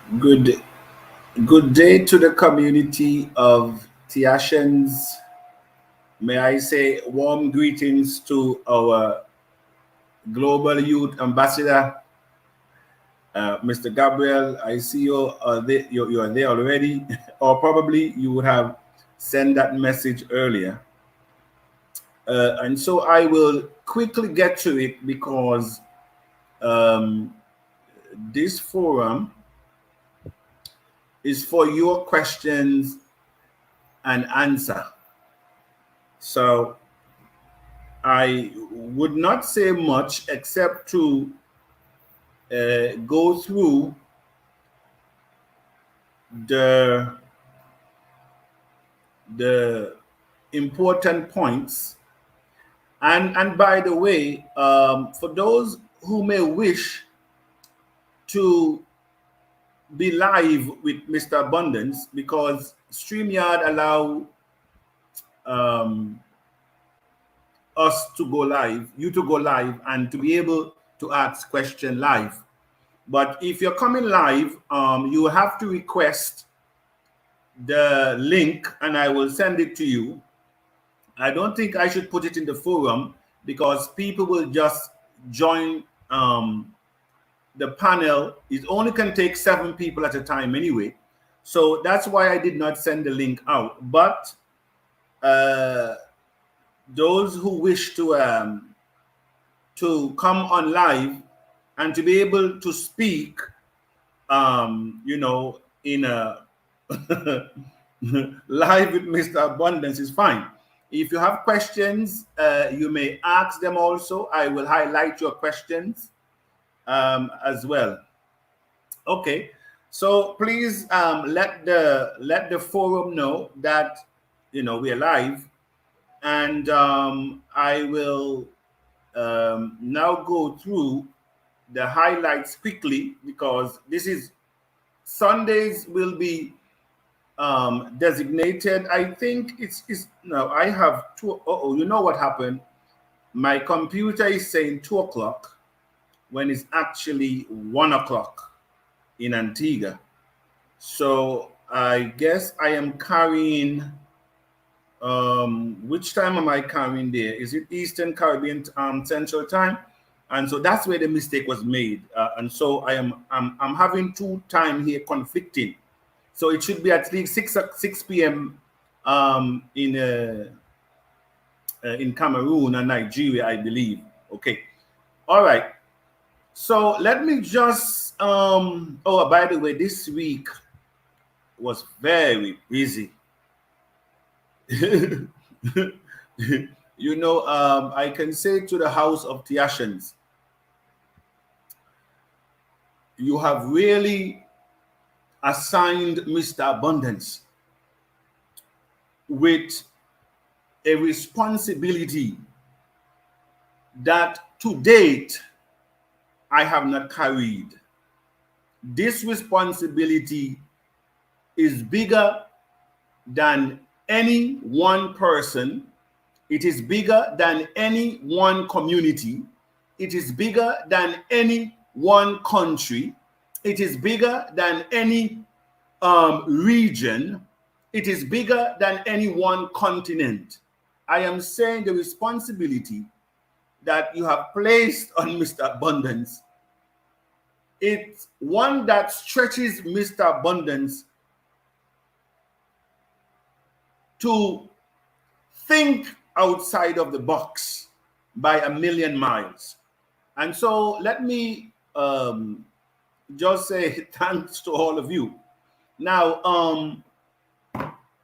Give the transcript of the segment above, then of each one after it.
Good, good day to the community of TACIANS. May I say warm greetings to our Global Youth Ambassador, Mr. Gabriel. I see you are there already, or probably you would have sent that message earlier. And so I will quickly get to it because um, this forum is for your questions and answer. So I would not say much except to go through the the important points. And by the way, for those who may wish to be live with Mr. Abundance, because StreamYard allow um, us to go live, you to go live, and to be able to ask question live. But if you're coming live, you have to request the link and I will send it to you. I don't think I should put it in the forum because people will just join the panel. It only can take 7 people at a time anyway. So that's why I did not send the link out. But those who wish to come on live and to be able to speak, in a live with Mr. Abundance is fine. If you have questions, you may ask them also. I will highlight your questions as well. Okay, so please let the forum know that we are live, and I will now go through the highlights quickly because this is Sundays will be designated. I think it's no. I have two. Oh, you know what happened? My computer is saying 2 o'clock when it's actually 1 o'clock in Antigua. So I guess I am carrying. Which time am I carrying there? Is it Eastern Caribbean Central Time? And so that's where the mistake was made. And so I'm having 2 time here conflicting. So it should be at least 6 p.m. In Cameroon and Nigeria, I believe. Okay. All right. So let me just oh, by the way, this week was very busy. I can say to the House of TACIANS, you have really assigned Mr. Abundance with a responsibility that to date I have not carried. This responsibility is bigger than any one person. It is bigger than any one community. It is bigger than any one country. It is bigger than any region. It is bigger than any one continent. I am saying the responsibility that you have placed on Mr. Abundance, it's one that stretches Mr. Abundance to think outside of the box by a million miles. And so let me just say thanks to all of you. Now,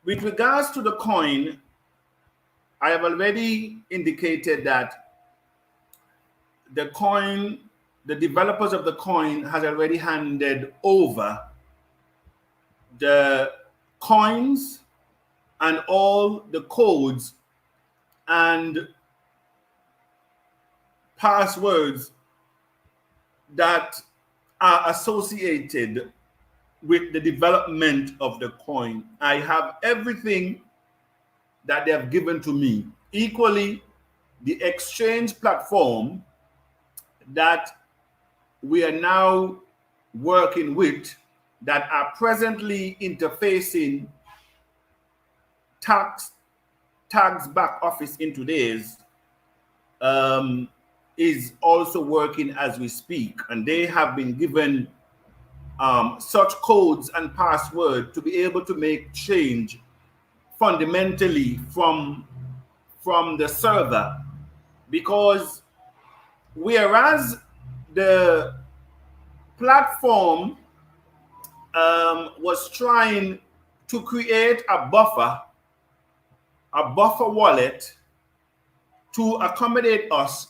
with regards to the coin, I have already indicated that the coin, the developers of the coin has already handed over the coins and all the codes and passwords that are associated with the development of the coin. I have everything that they have given to me. Equally, the exchange platform that we are now working with, that are presently interfacing TAC's back office in today's is also working as we speak, and they have been given such codes and password to be able to make change fundamentally from the server, because whereas the platform was trying to create a buffer wallet to accommodate us,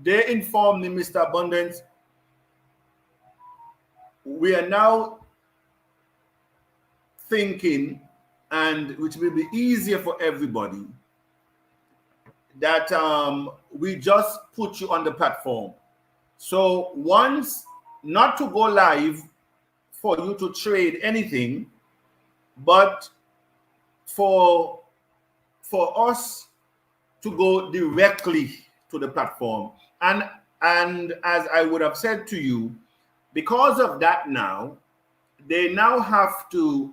they informed me, Mr. Abundance, we are now thinking, and which will be easier for everybody, that we just put you on the platform. So once, not to go live for you to trade anything, but for us to go directly to the platform. And as I would have said to you, because of that now, they now have to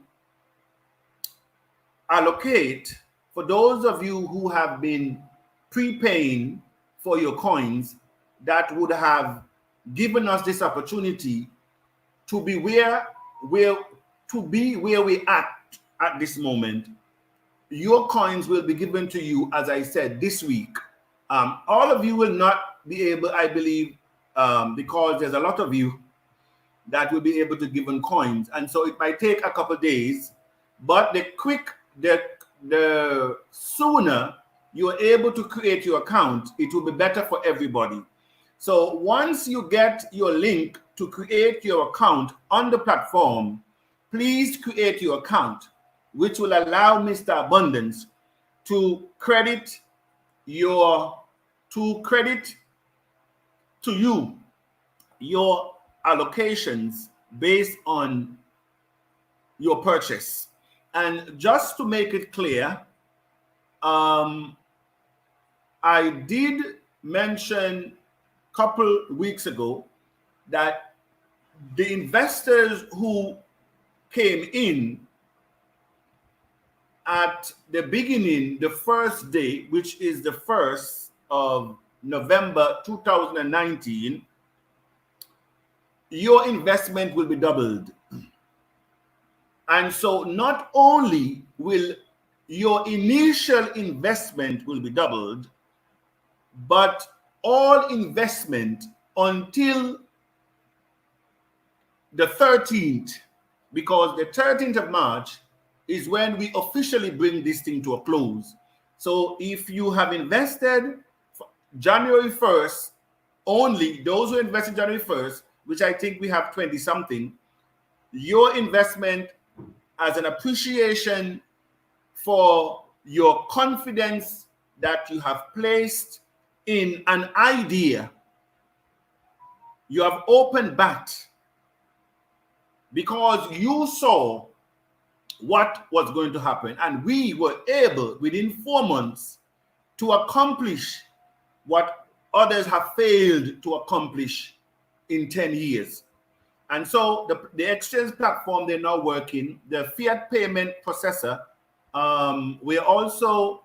allocate, for those of you who have been prepaying for your coins, that would have given us this opportunity to be where we at this moment. Your coins will be given to you, as I said, this week. All of you will not be able, I believe, because there's a lot of you that will be able to give in coins, and so it might take a couple of days. But the sooner you're able to create your account, it will be better for everybody. So once you get your link to create your account on the platform, please create your account, which will allow Mr. Abundance to credit to you your allocations based on your purchase. And just to make it clear, I did mention a couple weeks ago that the investors who came in at the beginning, the first day, which is the 1st of November 2019, your investment will be doubled. And so not only will your initial investment will be doubled, but all investment until the 13th, because the 13th of March is when we officially bring this thing to a close. So if you have invested January 1st, only those who invested January 1st, which I think we have 20 something, your investment as an appreciation for your confidence that you have placed in an idea, you have opened bat because you saw what was going to happen, and we were able within 4 months to accomplish what others have failed to accomplish in 10 years. And so the exchange platform, they're now working, the Fiat payment processor, we're also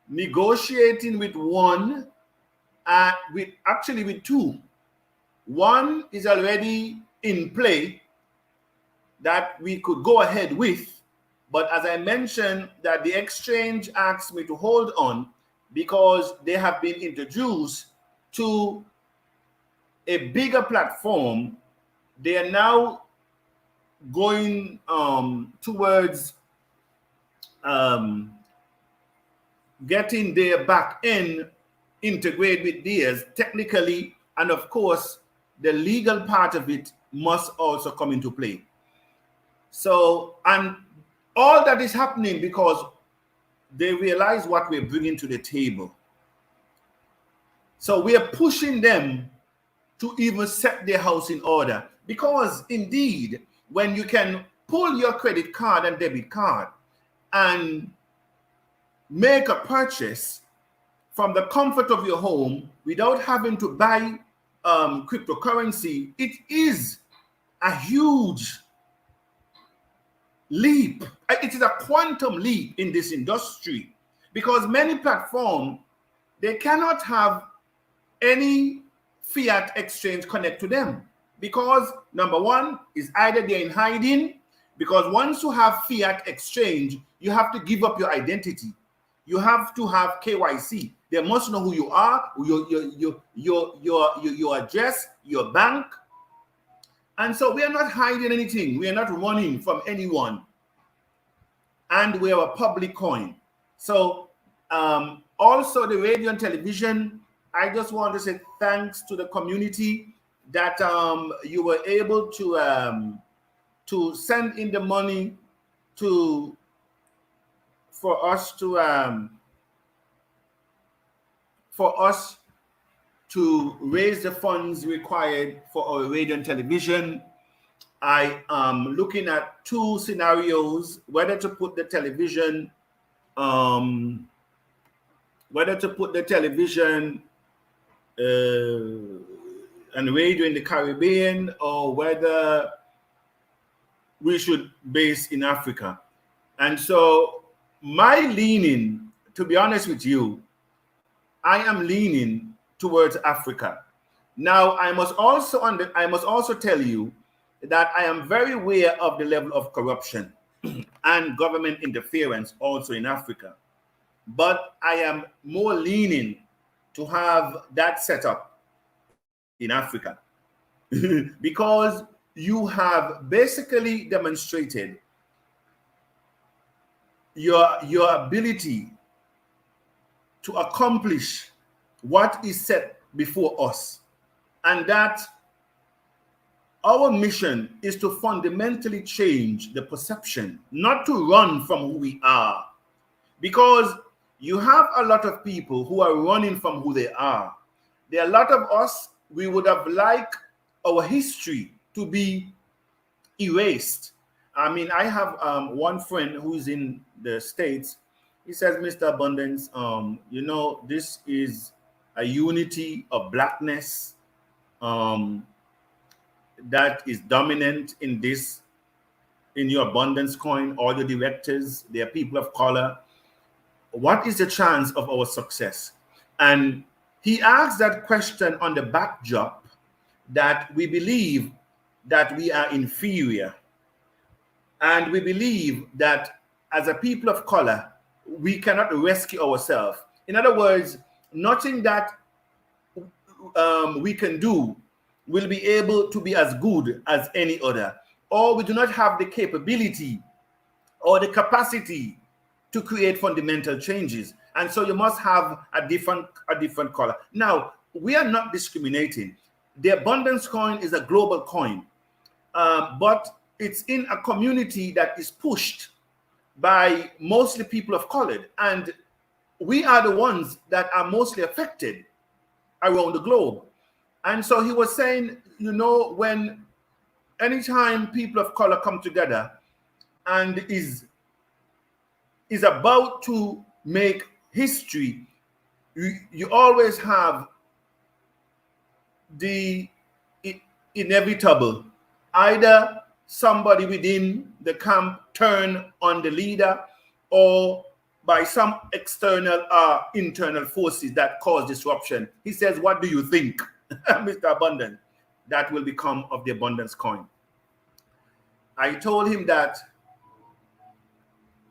negotiating with one, with two. One is already in play that we could go ahead with, but as I mentioned, that the exchange asked me to hold on because they have been introduced to a bigger platform. They are now going towards getting their back end integrated with theirs technically, and of course the legal part of it must also come into play. So, and all that is happening because they realize what we're bringing to the table. So we are pushing them to even set their house in order, because indeed, when you can pull your credit card and debit card and make a purchase from the comfort of your home without having to buy cryptocurrency, it is a huge leap. It is a quantum leap in this industry, because many platforms, they cannot have any fiat exchange connect to them, because number one is either they're in hiding, because once you have fiat exchange, you have to give up your identity. You have to have KYC. They must know who you are, your address, your bank. And so we are not hiding anything. We are not running from anyone. And we are a public coin. So also the radio and television, I just want to say thanks to the community that you were able to send in the money for us to raise the funds required for our radio and television. I am looking at two scenarios: whether to put the television, and radio in the Caribbean, or whether we should base in Africa. And so my leaning, to be honest with you, I am leaning towards Africa. Now, I must also tell you that I am very aware of the level of corruption and government interference also in Africa. But I am more leaning to have that set up in Africa because you have basically demonstrated your ability to accomplish what is set before us, and that our mission is to fundamentally change the perception, not to run from who we are, because you have a lot of people who are running from who they are. There are a lot of us, we would have liked our history to be erased. I mean, I have one friend who's in the States. He says, Mr. Abundance, you know, this is a unity of blackness that is dominant in your abundance coin. All your directors, they are people of color. What is the chance of our success? And he asked that question on the backdrop that we believe that we are inferior. And we believe that as a people of color, we cannot rescue ourselves. In other words, nothing that we can do will be able to be as good as any other, or we do not have the capability or the capacity to create fundamental changes. And so you must have a different color. Now, we are not discriminating. The abundance coin is a global coin, but it's in a community that is pushed by mostly people of color, and we are the ones that are mostly affected around the globe. And so he was saying, you know, anytime people of color come together and is about to make history, you always have the inevitable, either somebody within the camp turn on the leader, or by some external or internal forces that cause disruption. He says, what do you think, Mr. Abundant, that will become of the abundance coin? I told him that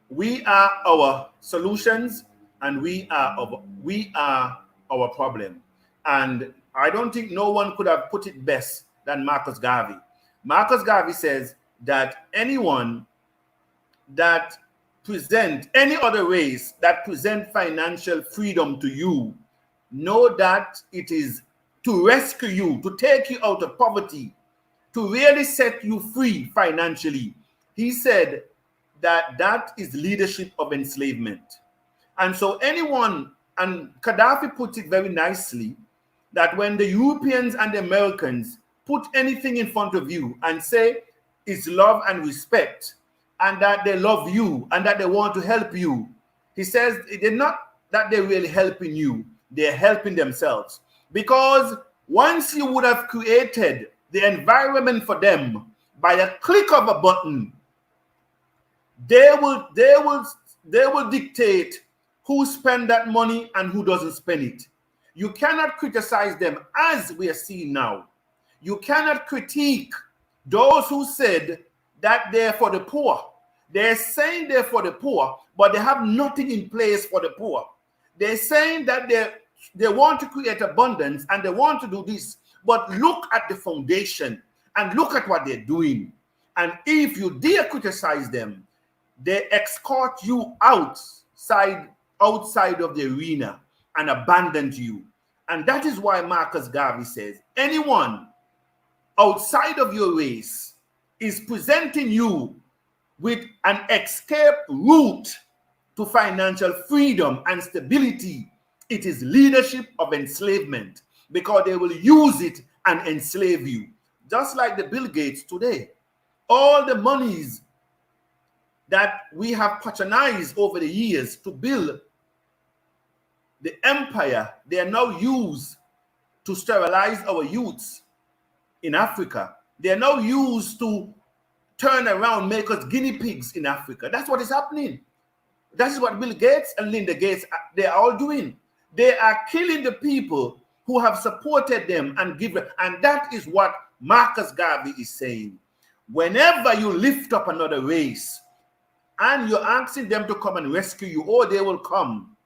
we are our solutions and we are our problem. And I don't think no one could have put it best than Marcus Garvey. Marcus Garvey says that anyone that present any other race that present financial freedom to you, know that it is to rescue you, to take you out of poverty, to really set you free financially. He said that is leadership of enslavement. And so anyone, and Gaddafi puts it very nicely, that when the Europeans and the Americans put anything in front of you and say it's love and respect, and that they love you and that they want to help you, he says they're not that they're really helping you, they're helping themselves. Because once you would have created the environment for them by a click of a button, They will dictate who spend that money and who doesn't spend it. You cannot criticize them, as we are seeing now. You cannot critique those who said that they're for the poor. They're saying they're for the poor, but they have nothing in place for the poor. They're saying that they want to create abundance and they want to do this, but look at the foundation and look at what they're doing. And if you dare criticize them, they escort you outside of the arena and abandon you. And that is why Marcus Garvey says, anyone outside of your race is presenting you with an escape route to financial freedom and stability. It is leadership of enslavement, because they will use it and enslave you. Just like the Bill Gates today. All the monies that we have patronized over the years to build the empire, they are now used to sterilize our youths in Africa. They are now used to turn around, make us guinea pigs in Africa. That's what is happening. That is what Bill Gates and Linda Gates, they are all doing. They are killing the people who have supported them and given. And that is what Marcus Garvey is saying. Whenever you lift up another race and you're asking them to come and rescue you, oh, they will come.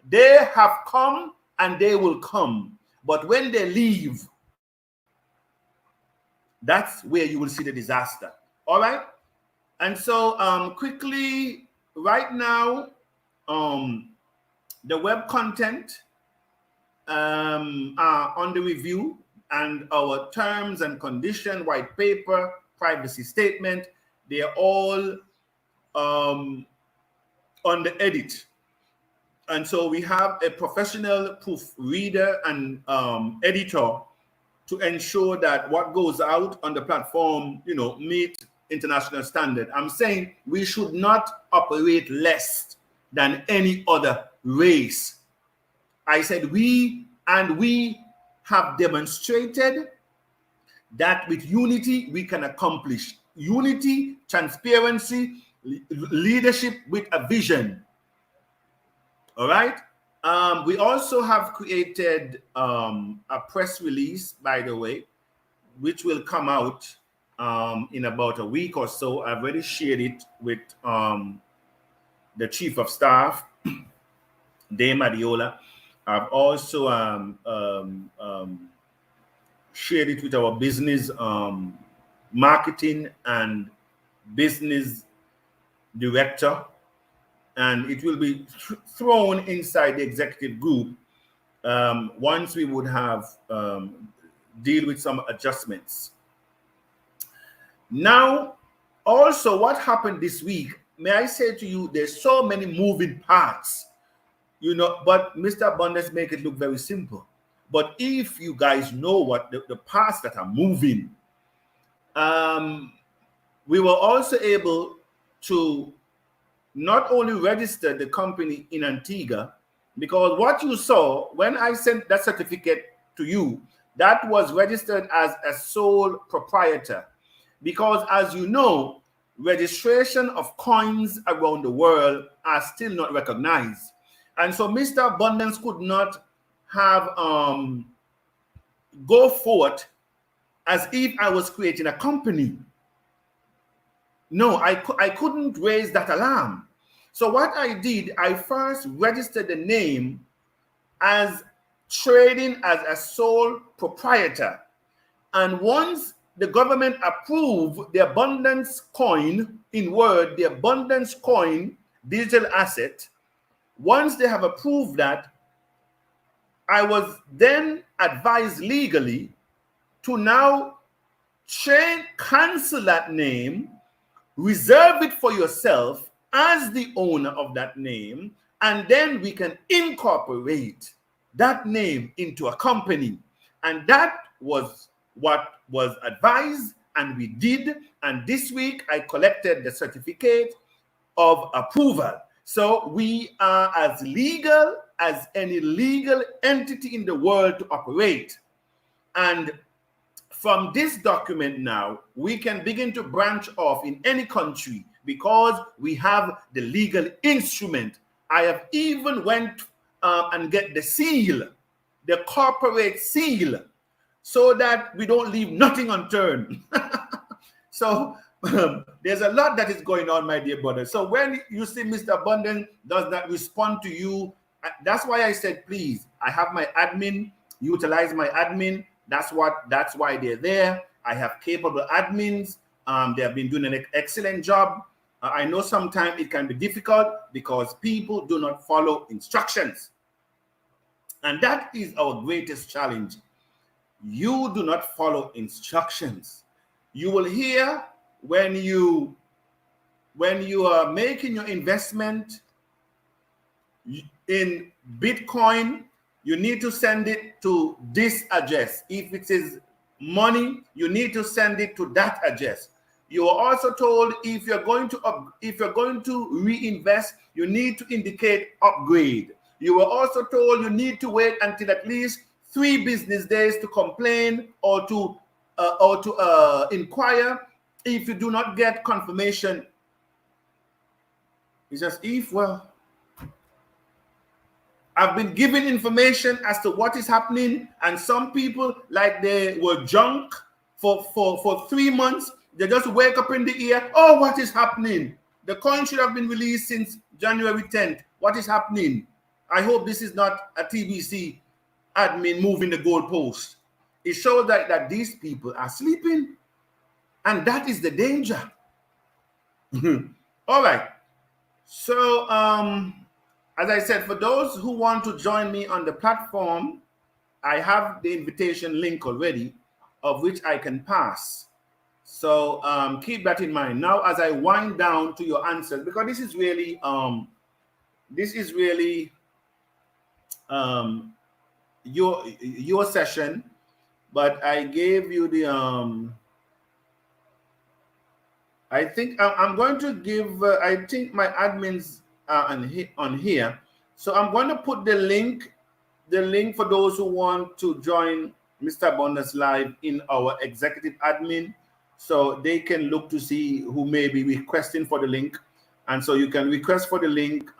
They have come and they will come. But when they leave, that's where you will see the disaster. All right? And so quickly, right now, the web content are under review, and our terms and condition, white paper, privacy statement, they are all on the edit. And so we have a professional proofreader and editor to ensure that what goes out on the platform, meet international standard. I'm saying we should not operate less than any other race. I said we have demonstrated that with unity we can accomplish. Unity, transparency, leadership with a vision. All right. We also have created a press release, by the way, which will come out in about a week or so. I've already shared it with the Chief of Staff, Dame Adiola. I've also shared it with our business marketing and business director, and it will be thrown inside the executive group once we would have deal with some adjustments. Now, also what happened this week, may I say to you, there's so many moving parts, but Mr. Abundance make it look very simple. But if you guys know what the parts that are moving, we were also able to not only register the company in Antigua, because what you saw when I sent that certificate to you, that was registered as a sole proprietor. Because as you know, registration of coins around the world are still not recognized. And so Mr. Abundance could not have go forth as if I was creating a company. No, I couldn't raise that alarm. So what I did, I first registered the name as trading as a sole proprietor. And once the government approved the Abundance Coin, in word, the Abundance Coin digital asset, once they have approved that, I was then advised legally to now cancel that name, reserve it for yourself as the owner of that name, and then we can incorporate that name into a company. And that was what was advised, and we did. And this week I collected the certificate of approval. So we are as legal as any legal entity in the world to operate. And From this document now, we can begin to branch off in any country because we have the legal instrument. I have even went and get the seal, the corporate seal, so that we don't leave nothing unturned. So there's a lot that is going on, my dear brother. So when you see Mr. Abundant does not respond to you, that's why I said, please, I have my admin, utilize my admin. That's why they're there. I have capable admins. They have been doing an excellent job. I know sometimes it can be difficult because people do not follow instructions. And that is our greatest challenge. You do not follow instructions. You will hear when you are making your investment in Bitcoin, you need to send it to this address. If it is money, you need to send it to that address. You are also told if you're going to reinvest, you need to indicate upgrade. You are also told you need to wait until at least 3 business days to complain or to inquire if you do not get confirmation. It's just I've been given information as to what is happening, and some people, like they were drunk for 3 months, they just wake up in the ear, oh, what is happening? The coin should have been released since January 10th. What is happening? I hope this is not a TBC admin moving the goalpost. It shows that these people are sleeping, and that is the danger. All right. So, as I said, for those who want to join me on the platform, I have the invitation link already, of which I can pass. So keep that in mind. Now, as I wind down to your answers, because this is really your session, but I gave you the I think I'm going to give. I think my admins are on here, so I'm going to put the link for those who want to join Mr. Abundance Live in our executive admin, so they can look to see who may be requesting for the link, and so you can request for the link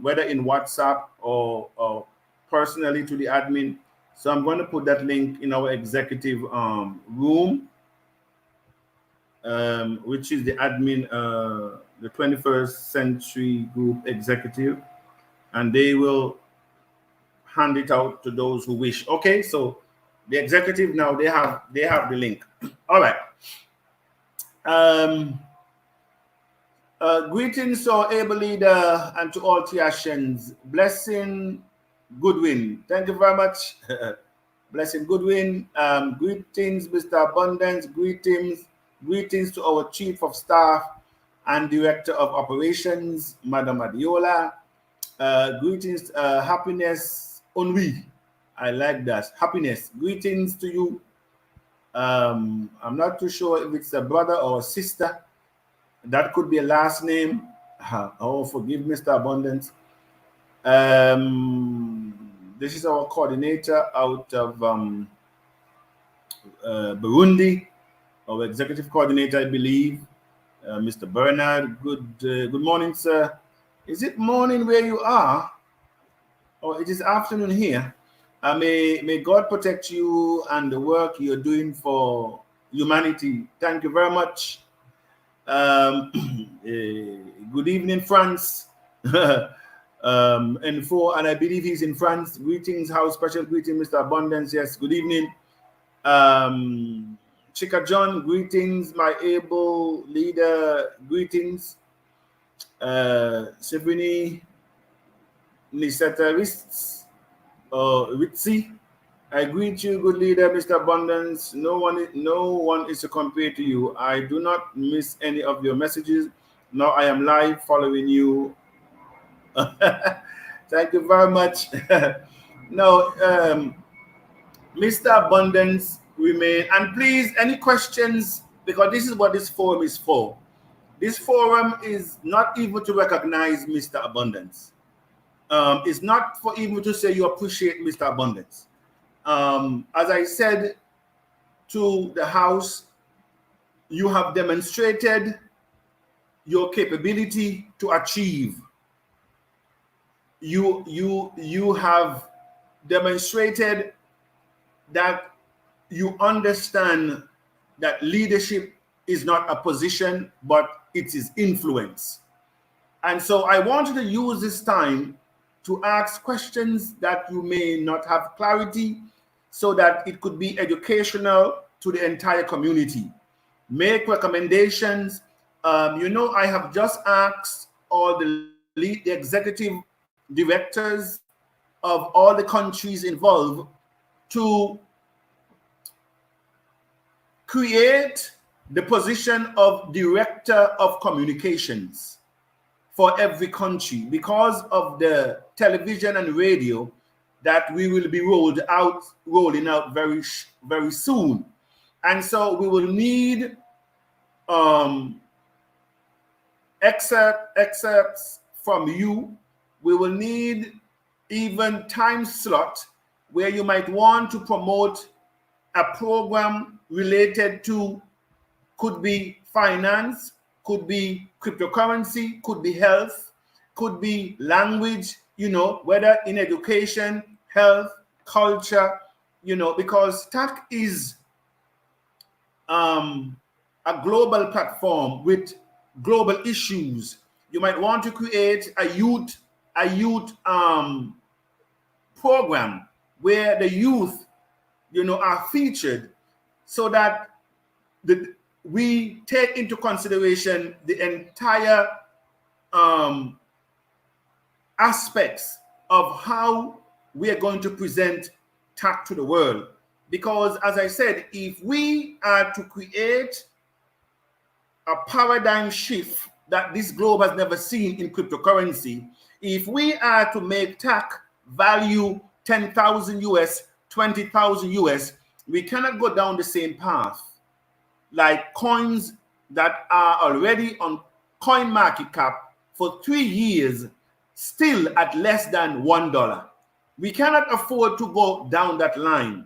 whether in WhatsApp or personally to the admin. So I'm going to put that link in our executive room. Which is the admin, the 21st Century Group executive, and they will hand it out to those who wish. Okay, so the executive now they have the link. All right. Greetings to our able leader and to all TACIANS. Blessing Goodwin. Thank you very much. Blessing Goodwin. Greetings, Mr. Abundance. Greetings to our Chief of Staff and Director of Operations, Madam Adiola. Greetings, Happiness Onwi. I like that. Happiness. Greetings to you. I'm not too sure if it's a brother or a sister. That could be a last name. Oh, forgive Mr. Abundance. This is our coordinator out of Burundi. Our executive coordinator, I believe, Mr. Bernard. Good morning, sir. Is it morning where you are, or it is afternoon here? May God protect you and the work you're doing for humanity. Thank you very much. Good evening, France. And I believe he's in France. Greetings, how special greeting, Mr. Abundance. Yes, good evening. Chika John, greetings, my able leader, greetings. Sivini Nisetaris Ritzi, I greet you, good leader, Mr. Abundance. No one is to compare to you. I do not miss any of your messages. Now I am live following you. Thank you very much. Now, Mr. Abundance remain, and please, any questions, because this is what this forum is for. This forum is not even to recognize Mr. Abundance. It's not for even to say you appreciate Mr. Abundance. As I said, to the House, you have demonstrated your capability to achieve. You have demonstrated that you understand that leadership is not a position, but it is influence. And so I wanted to use this time to ask questions that you may not have clarity, so that it could be educational to the entire community. Make recommendations. I have just asked all the executive directors of all the countries involved to create the position of director of communications for every country, because of the television and radio that we will be rolling out very soon. And so we will need excerpts from you. We will need even time slot where you might want to promote a program related to, could be finance, could be cryptocurrency, could be health, could be language, whether in education, health, culture, because TAC is a global platform with global issues. You might want to create a youth program where the youth, are featured, so that we take into consideration the entire aspects of how we are going to present TAC to the world. Because, as I said, if we are to create a paradigm shift that this globe has never seen in cryptocurrency, if we are to make TAC value 10,000 US, 20,000 US, we cannot go down the same path like coins that are already on coin market cap for 3 years, still at less than $1. We cannot afford to go down that line.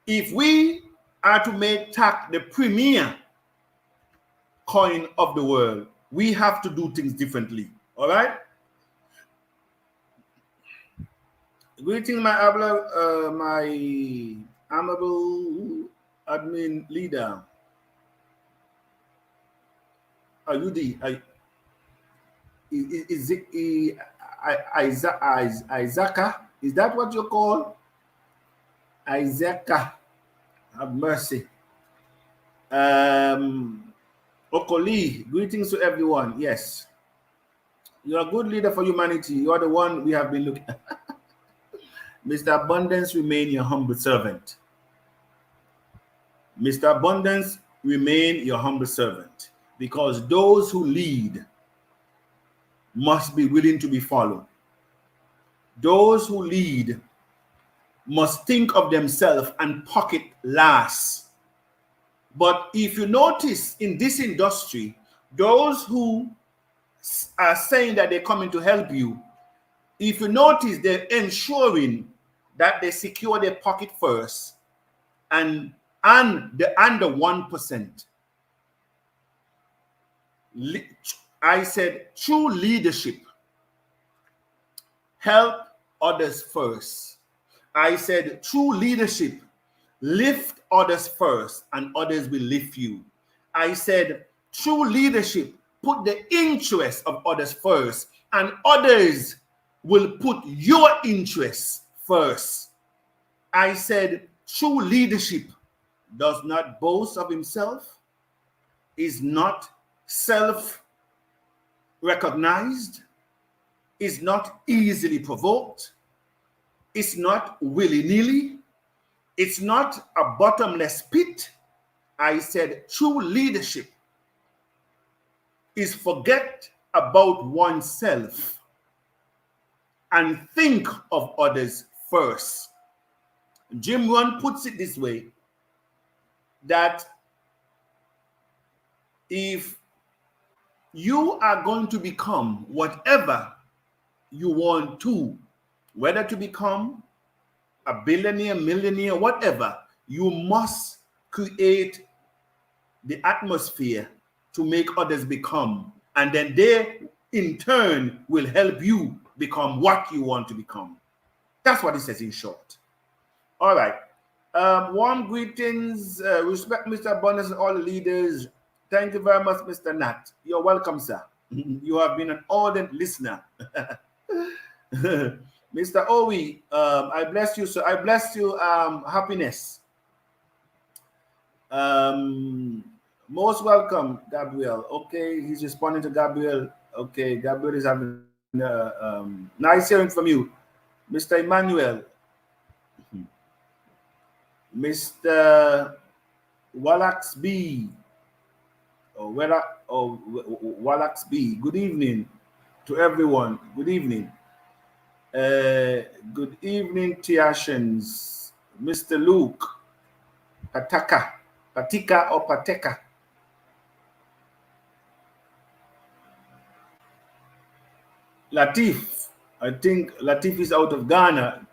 If we are to make TAC the premier coin of the world, we have to do things differently. All right? Greetings, my honorable admin leader. Are you is it Isaaca? Is that what you call Isaaca? Have mercy. Okoli, greetings to everyone. Yes, you're a good leader for humanity. You are the one we have been looking at. Mr. Abundance, remain your humble servant. Mr. Abundance, remain your humble servant, because those who lead must be willing to be followed. Those who lead must think of themselves and pocket last. But if you notice in this industry, those who are saying that they're coming to help you, if you notice, they're ensuring that they secure their pocket first and the under 1%. I said true leadership, help others first. I said true leadership, lift others first and others will lift you. I said true leadership, put the interest of others first and others will put your interests first. I said true leadership does not boast of himself, is not self-recognized, is not easily provoked, it's not willy-nilly, it's not a bottomless pit. I said true leadership is forget about oneself and think of others first. Jim Rohn puts it this way, that if you are going to become whatever you want to, whether to become a billionaire, millionaire, whatever, You must create the atmosphere to make others become, and then they in turn will help you become what you want to become. That's what it says in short. All right. Warm greetings, respect Mr. Abundance and all the leaders. Thank you very much, Mr. Nat. You're welcome, sir. You have been an ardent listener. Mr. Owie, I bless you, sir. I bless you, happiness. Most welcome, Gabriel. Okay, he's responding to Gabriel. Okay, Gabriel is having nice hearing from you, Mr. Emmanuel. Mr. Wallax B. Or Wallax B. Good evening to everyone. Good evening. Good evening, TACIANS. Mr. Luke. Patika or Pateka. Latif. I think Latif is out of Ghana.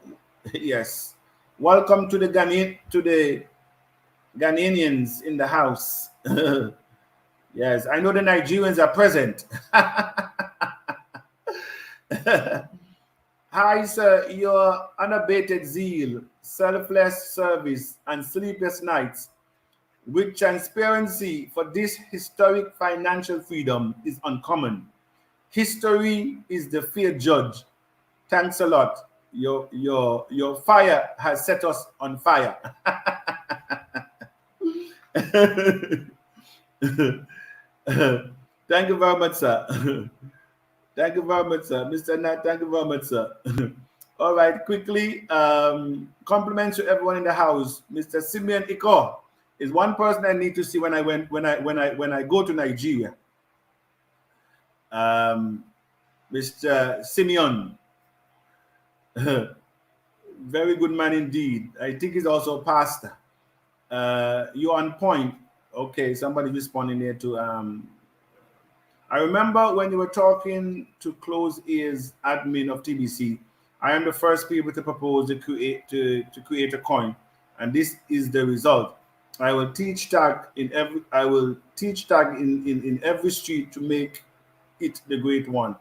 Yes. Welcome to the Ghanaians in the house. Yes, I know the Nigerians are present. Hi, sir. Your unabated zeal, selfless service, and sleepless nights with transparency for this historic financial freedom is uncommon. History is the fair judge. Thanks a lot. Your fire has set us on fire. Thank you very much, sir. Thank you very much, sir. Mr. Nat, thank you very much, sir. All right, quickly, compliments to everyone in the house. Mr. Simeon Iko is one person I need to see when I go to Nigeria. Mr. Simeon. Very good man indeed. I think he's also a pastor. You're on point. Okay, somebody responding there to I remember when you were talking to Close Ears admin of TBC, I am the first people to propose to create a coin, and this is the result. I will teach TAC in every street to make it the great one.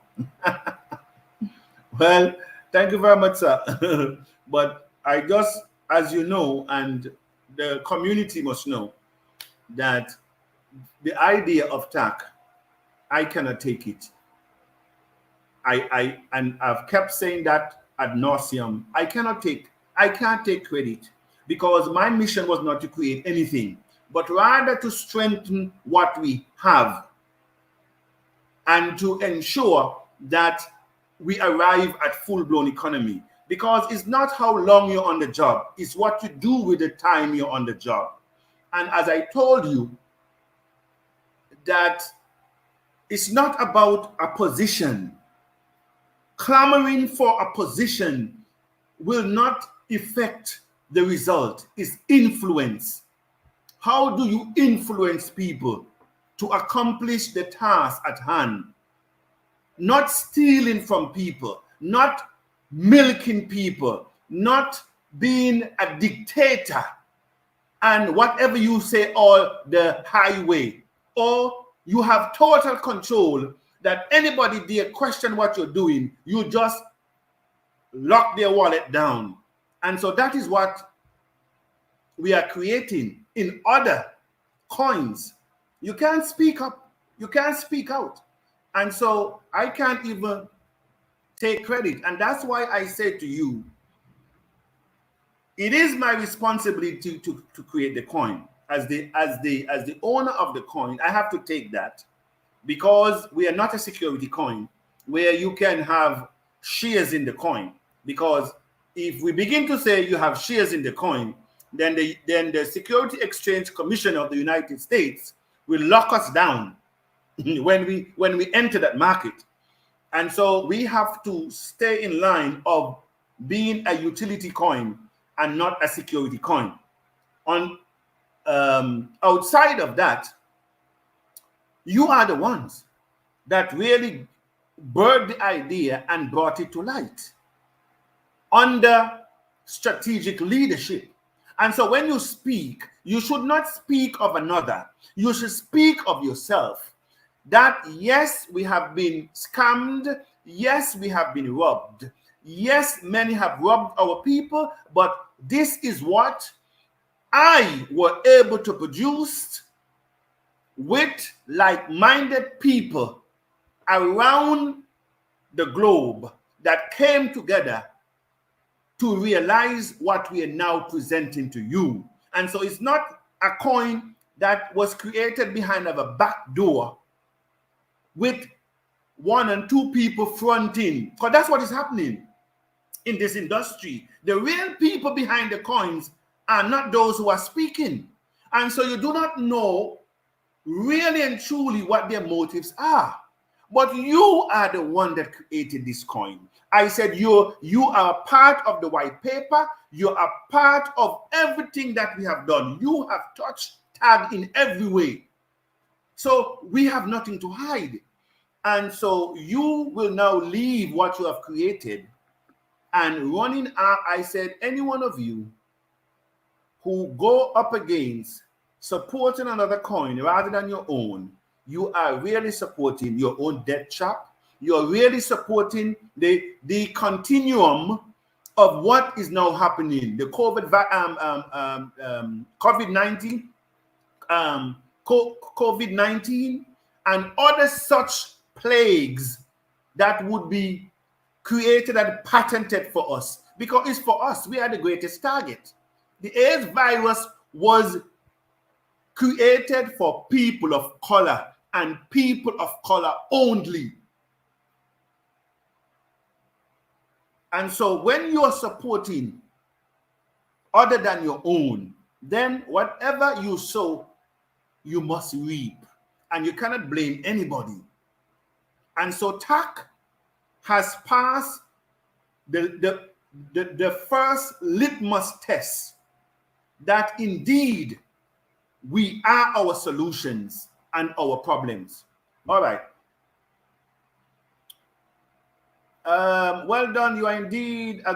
Well, thank you very much, sir. But I just, as you know, and the community must know, that the idea of TAC, I cannot take it. And I've kept saying that ad nauseum. I can't take credit, because my mission was not to create anything, but rather to strengthen what we have and to ensure that we arrive at full-blown economy. Because it's not how long you're on the job, it's what you do with the time you're on the job. And as I told you, that it's not about a position. Clamoring for a position will not affect the result. It's influence. How do you influence people to accomplish the task at hand? Not stealing from people, not milking people, not being a dictator and whatever you say, or the highway, or you have total control that anybody dare question what you're doing, you just lock their wallet down. And so that is what we are creating in other coins. You can't speak up, you can't speak out. And so I can't even take credit. And that's why I say to you, it is my responsibility to create the coin. As the owner of the coin, I have to take that, because we are not a security coin where you can have shares in the coin. Because if we begin to say you have shares in the coin, then the Security Exchange Commission of the United States will lock us down when we enter that market. And so we have to stay in line of being a utility coin and not a security coin. On outside of that, you are the ones that really birthed the idea and brought it to light under strategic leadership. And so when you speak, you should not speak of another. You should speak of yourself. That yes, we have been scammed. Yes, we have been robbed. Yes, many have robbed our people, but this is what I were able to produce with like-minded people around the globe that came together to realize what we are now presenting to you. And so it's not a coin that was created behind of a back door with one and two people fronting, because that's what is happening in this industry. The real people behind the coins are not those who are speaking. And so you do not know really and truly what their motives are. But you are the one that created this coin. I said you are part of the white paper. You are part of everything that we have done. You have touched TAG in every way. So we have nothing to hide. And so you will now leave what you have created and running out. I said, any one of you who go up against supporting another coin rather than your own, you are really supporting your own death trap. You're really supporting the continuum of what is now happening. The COVID-19, COVID-19, and other such plagues that would be created and patented for us, because it's for us. We are the greatest target. The AIDS virus was created for people of color and people of color only. And so when you are supporting other than your own, then whatever you sow, you must reap. And you cannot blame anybody. And so TAC has passed the first litmus test that indeed we are our solutions and our problems. All right. Well done. You are indeed a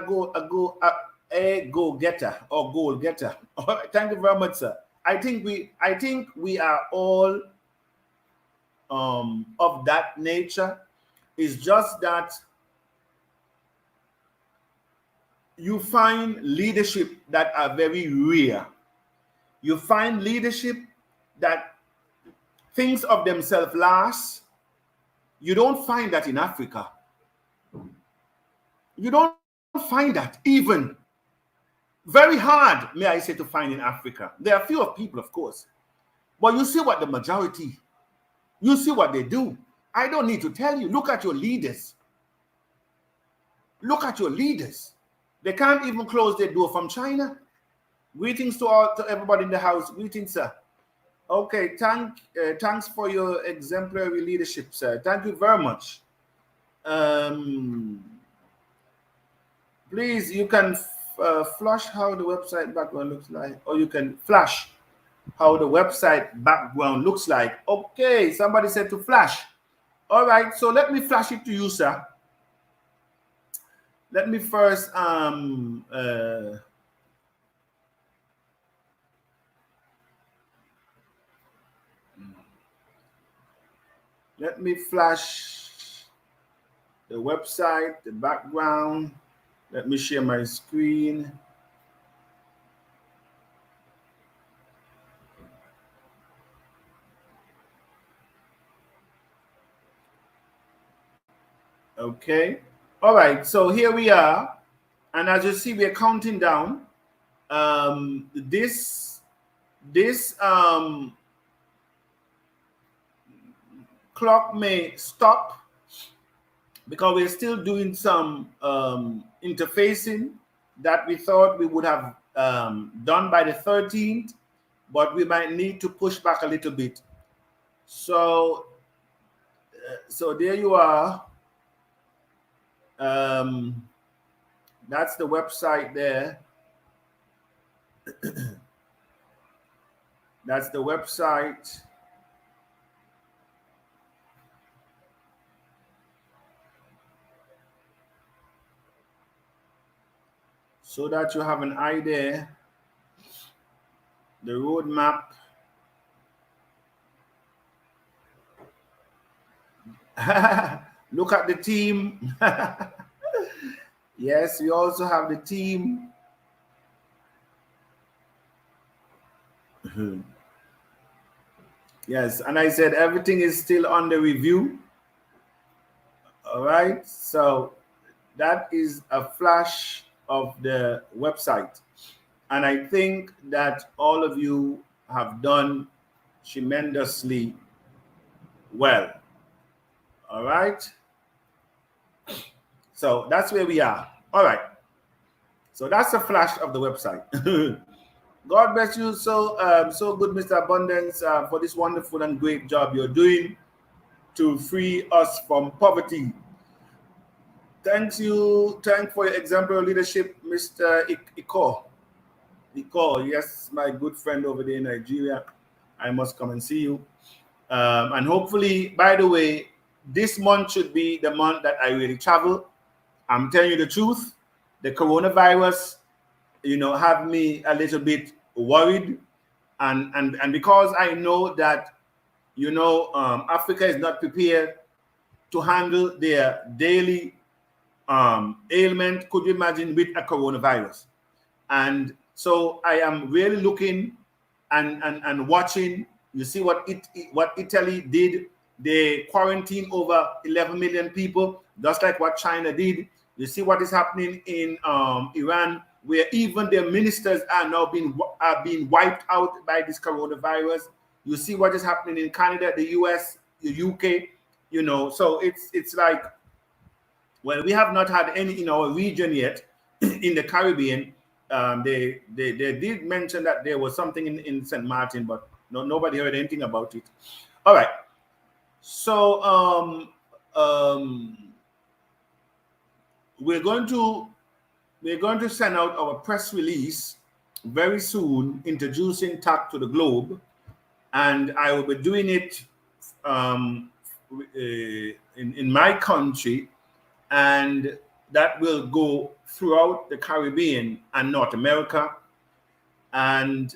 go-getter or goal-getter. All right. Thank you very much, sir. I think we are all of that nature. It's just that you find leadership that are very rare. You find leadership that thinks of themselves last. You don't find that in Africa. You don't find that, even very hard, may I say, to find in Africa. There are few of people, of course, but you see what the majority, you see what they do. I don't need to tell you. Look at your leaders. Look at your leaders. They can't even close their door from China. Greetings to everybody in the house. Greetings, sir. Okay, thanks for your exemplary leadership, sir. Thank you very much. Please, you can flash how the website background looks like, or you can flash how the website background looks like. Okay, somebody said to flash. All right, so let me flash it to you, sir. Let me first let me flash the website, the background. Let me share my screen. Okay. All right. So here we are. And as you see, we're counting down. This clock may stop because we're still doing some interfacing that we thought we would have done by the 13th, but we might need to push back a little bit. So there you are. That's the website there. That's the website. So that you have an idea The roadmap. Look at the team. Yes, we also have the team. Yes, and I said everything is still under review. All right, so that is a flash of the website. And I think that all of you have done tremendously well. All right, so that's where we are. All right, so that's a flash of the website. God bless you so good, Mr. Abundance, for this wonderful and great job you're doing to free us from poverty. Thanks for your exemplary leadership, Mr. Iko. Iko, yes, my good friend over there in Nigeria. I must come and see you. And hopefully, by the way, this month should be the month that I really travel. I'm telling you the truth. The coronavirus, have me a little bit worried. And because I know that, Africa is not prepared to handle their daily ailment. Could you imagine with a coronavirus? And so I am really looking and watching. You see what Italy did. They quarantined over 11 million people, just like what China did. You see what is happening in Iran, where even their ministers are now being wiped out by this coronavirus. You see what is happening in Canada, the US, the UK. So it's like, well, we have not had any in our region yet. In the Caribbean, they did mention that there was something in St. Martin, but nobody heard anything about it. All right. So we're going to send out our press release very soon, introducing TAC to the globe, and I will be doing it in my country, and that will go throughout the Caribbean and North America. And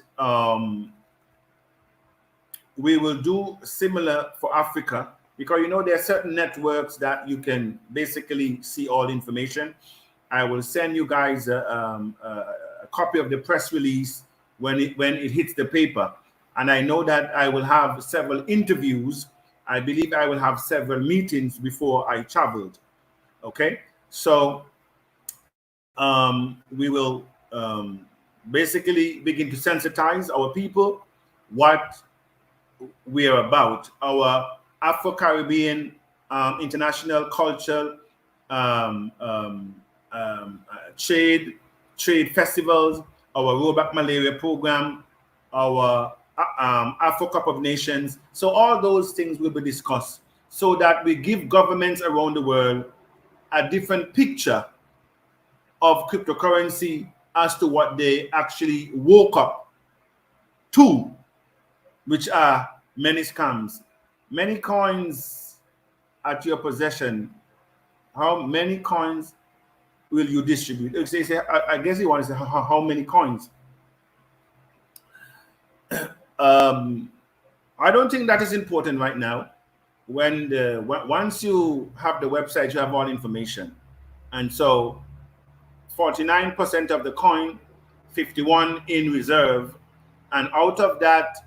we will do similar for Africa, because there are certain networks that you can basically see all information. I will send you guys a copy of the press release when it hits the paper. And I know that I will have several interviews. I believe I will have several meetings before I traveled. Okay, so we will basically begin to sensitize our people what we are about, our Afro-Caribbean international culture, trade festivals, our Rollback Malaria program, our Afro Cup of Nations. So all those things will be discussed, so that we give governments around the world a different picture of cryptocurrency as to what they actually woke up to, which are many scams. Many coins at your possession. How many coins will you distribute? I guess you want to say how many coins. I don't think that is important right now. Once you have the website, you have all information. And so 49% of the coin, 51 in reserve, and out of that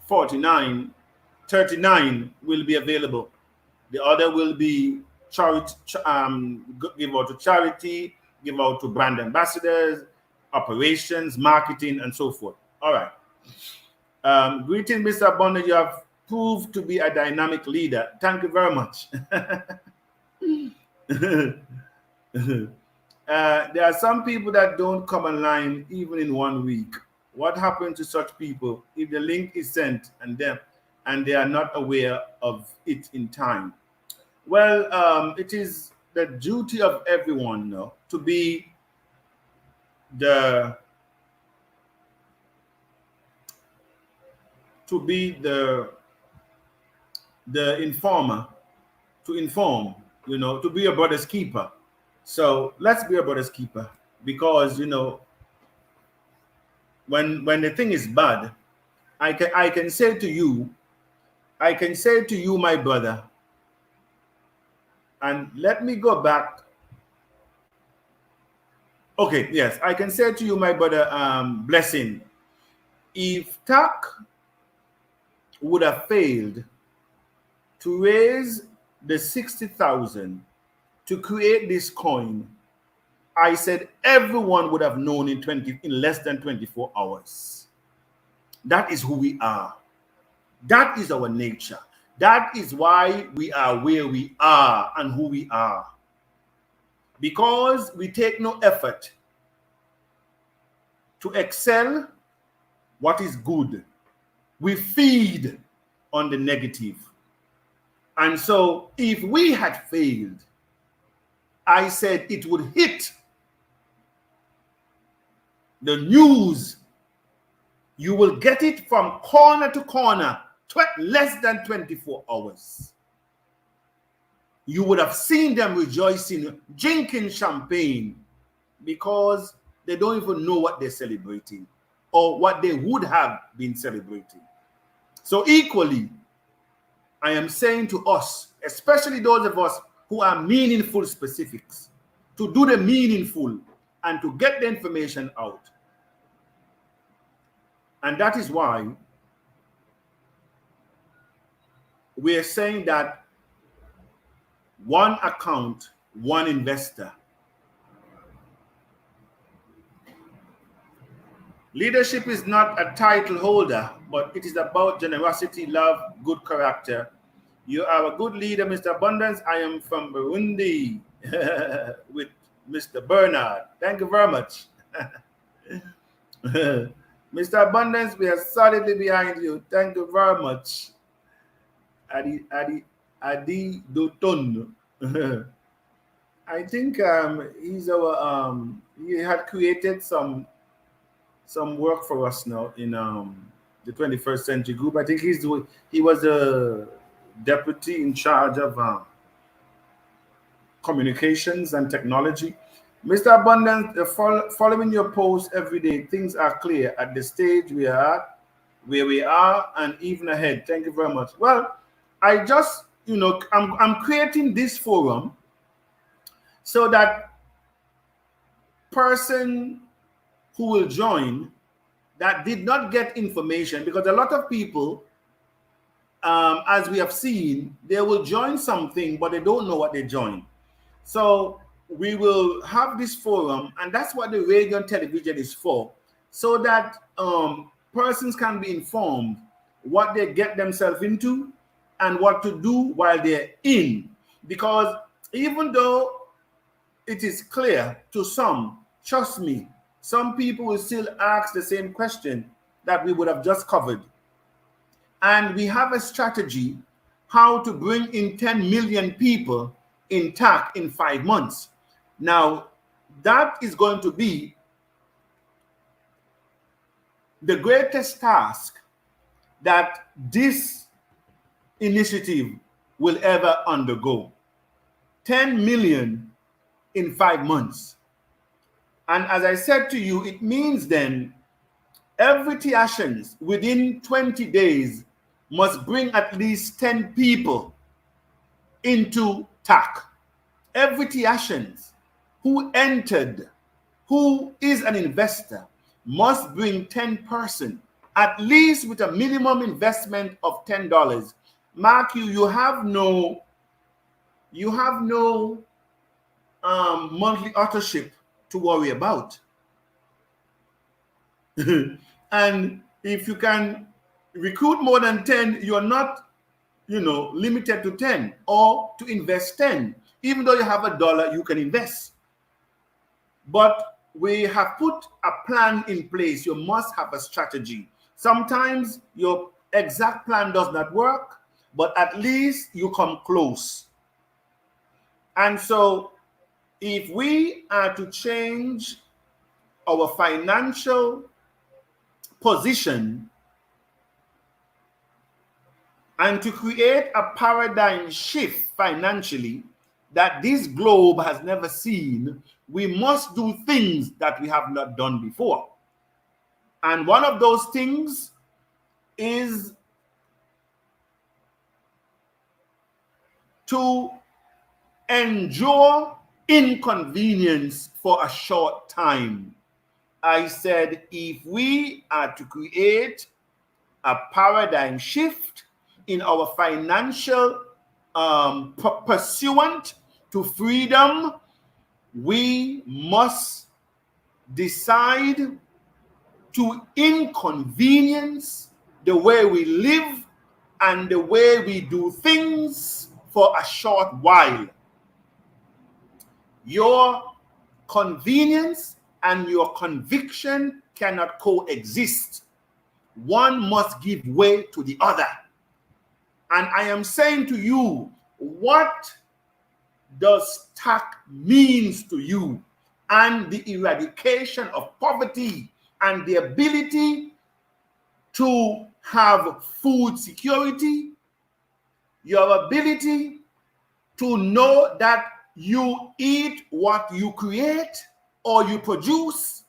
49, 39 will be available. The other will be charity, give out to charity, give out to brand ambassadors, operations, marketing, and so forth. All right. Greetings, Mr. Abundant. You have proved to be a dynamic leader. Thank you very much. There are some people that don't come online even in 1 week. What happens to such people if the link is sent and they are not aware of it in time? Well, it is the duty of everyone to be the informer, to inform, to be a brother's keeper. So let's be a brother's keeper, because when the thing is bad, I can say to you, my brother, and let me go back. Okay, yes, I can say to you, my brother, Blessing, if TAC would have failed to raise the 60,000 to create this coin, I said everyone would have known in less than 24 hours. That is who we are. That is our nature. That is why we are where we are and who we are. Because we take no effort to excel what is good. We feed on the negative. And so if we had failed, I said it would hit the news. You will get it from corner to corner, less than 24 hours. You would have seen them rejoicing, drinking champagne, because they don't even know what they're celebrating or what they would have been celebrating. So equally, I am saying to us, especially those of us who are meaningful specifics, to do the meaningful and to get the information out. And that is why we are saying that one account, one investor. Leadership is not a title holder, but it is about generosity, love, good character. You are a good leader, Mr. Abundance. I am from Burundi with Mr. Bernard. Thank you very much. Mr. Abundance, we are solidly behind you. Thank you very much. Adi Doton. I think he's our he had created some work for us now in the 21st Century Group. I think he was a deputy in charge of communications and technology. Mr. Abundance, following your post every day, things are clear at the stage we are at, where we are, and even ahead. Thank you very much. Well, I just, I'm creating this forum so that person who will join that did not get information, because a lot of people, as we have seen, they will join something, but they don't know what they join. So we will have this forum, and that's what the radio and television is for, so that persons can be informed what they get themselves into and what to do while they're in. Because even though it is clear to some, trust me, some people will still ask the same question that we would have just covered. And we have a strategy how to bring in 10 million people in TAC in 5 months. Now, that is going to be the greatest task that this initiative will ever undergo. 10 million in 5 months. And as I said to you, it means then every TACIANS within 20 days must bring at least 10 people into TAC. Every TACIANS who entered, who is an investor, must bring 10 persons, at least with a minimum investment of $10. Mark, you have no monthly authorship to worry about. And if you can recruit more than 10, you're not, limited to 10 or to invest 10. Even though you have $1, you can invest. But we have put a plan in place. You must have a strategy. Sometimes your exact plan does not work, but at least you come close. And so if we are to change our financial position and to create a paradigm shift financially that this globe has never seen, we must do things that we have not done before. And one of those things is to endure inconvenience for a short time. I said, if we are to create a paradigm shift in our financial pursuant to freedom, we must decide to inconvenience the way we live and the way we do things for a short while. Your convenience and your conviction cannot coexist. One must give way to the other. And I am saying to you, what does TAC means to you, and the eradication of poverty and the ability to have food security, your ability to know that you eat what you create or you produce.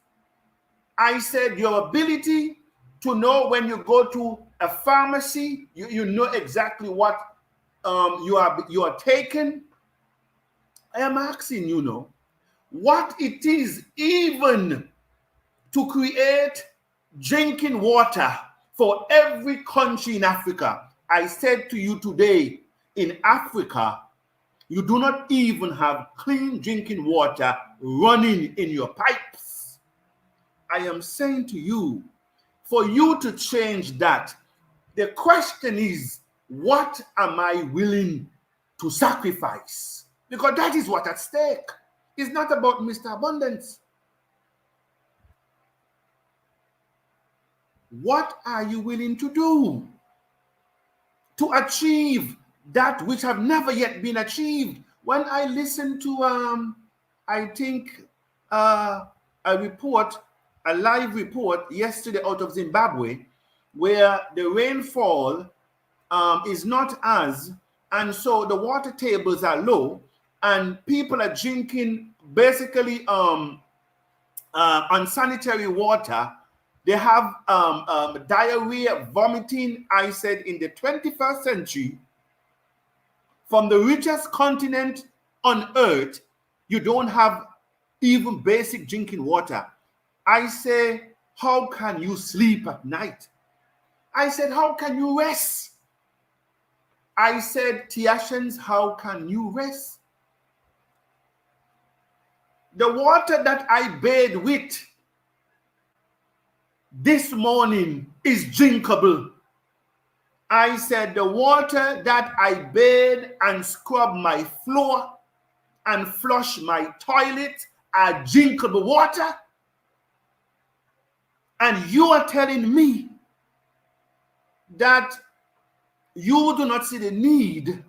I said your ability to know when you go to a pharmacy, you know exactly what you are taking. I am asking you now, what it is even to create drinking water for every country in Africa. I said to you today, in Africa, you do not even have clean drinking water running in your pipes. I am saying to you, for you to change that, the question is, what am I willing to sacrifice? Because that is what's at stake. It's not about Mr. Abundance. What are you willing to do to achieve that which have never yet been achieved? When I listened to, I think, a report, a live report yesterday out of Zimbabwe, where the rainfall is not as, and so the water tables are low, and people are drinking basically unsanitary water. They have diarrhea, vomiting. I said in the 21st century, from the richest continent on earth, you don't have even basic drinking water. I say, how can you sleep at night? I said, how can you rest? I said, TACIANS, how can you rest? The water that I bathe with this morning is drinkable. I said, the water that I bathe and scrub my floor and flush my toilet are drinkable water. And you are telling me that you do not see the need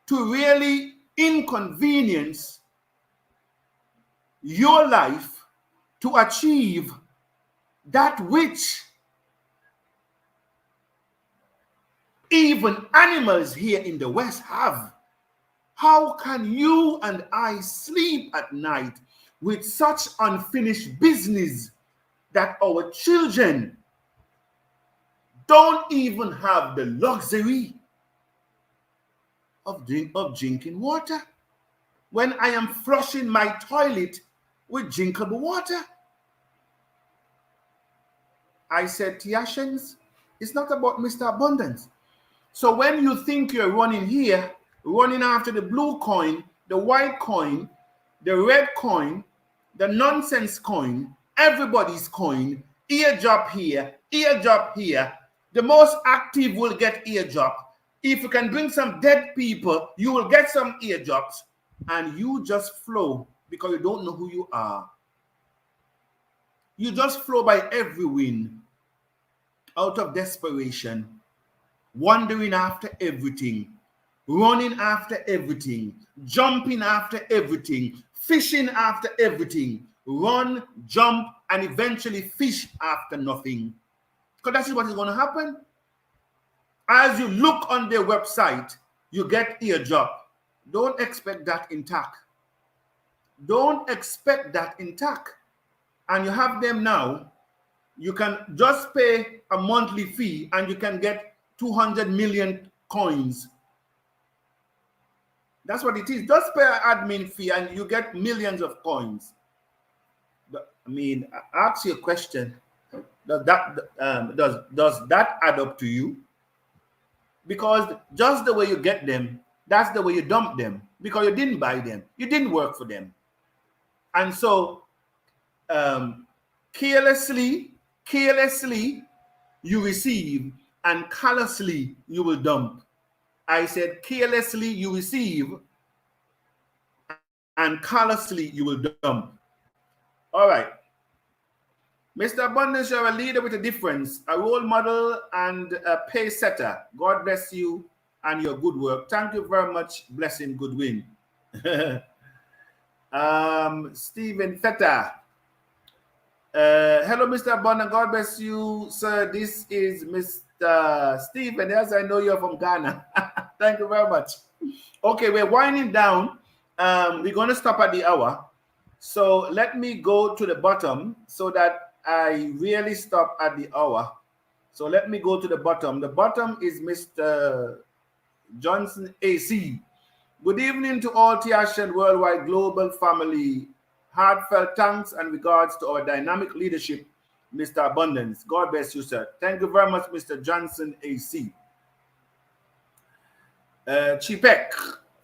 to really inconvenience your life to achieve that which even animals here in the West have. How can you and I sleep at night with such unfinished business that our children don't even have the luxury of drinking water when I am flushing my toilet with drinkable water? I said, TACIANS, it's not about Mr. Abundance. So when you think you're running here, running after the blue coin, the white coin, the red coin, the nonsense coin, everybody's coin, eardrop here, eardrop here, the most active will get eardrop. If you can bring some dead people, you will get some eardrops, and you just flow because you don't know who you are. You just flow by every wind out of desperation, wandering after everything, running after everything, jumping after everything, fishing after everything, run, jump, and eventually fish after nothing. Because that's what is going to happen. As you look on their website, you get eardrop. Don't expect that in TAC. Don't expect that in TAC. And you have them now You can just pay a monthly fee and you can get 200 million coins. That's what it is. Just pay an admin fee and you get millions of coins. But, I mean, I ask you a question. Does that add up to you? Because just the way you get them, that's the way you dump them, because you didn't buy them, you didn't work for them. And so carelessly you receive, and callously you will dump. I said carelessly you receive, and callously you will dump. All right. Mr. Abundance, you're a leader with a difference, a role model and a pace setter. God bless you and your good work. Thank you very much. Blessing, Goodwin. Stephen Feta. Hello, Mr. Abundance. God bless you, sir. This is Mr. Stephen. Yes, I know you're from Ghana. Thank you very much. Okay, we're winding down. We're going to stop at the hour. So let me go to the bottom so that I really stop at the hour. So let me go to the bottom. The bottom is Mr. Johnson AC. Good evening to all TACIANS worldwide global family. Heartfelt thanks and regards to our dynamic leadership, Mr. Abundance. God bless you, sir. Thank you very much, Mr. Johnson AC. Chipek,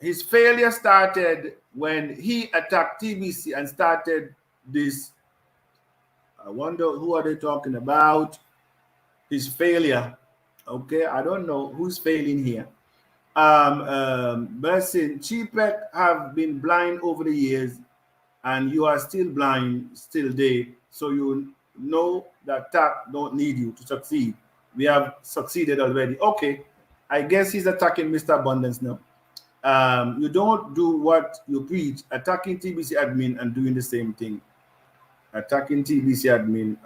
his failure started when he attacked TBC and started this. I wonder who are they talking about? His failure. Okay, I don't know who's failing here. Blessing, Chipek have been blind over the years, and you are still blind, still there. So you know that TAC don't need you to succeed. We have succeeded already. Okay, I guess he's attacking Mr. Abundance now. You don't do what you preach, attacking TBC admin and doing the same thing. Attacking TBC admin.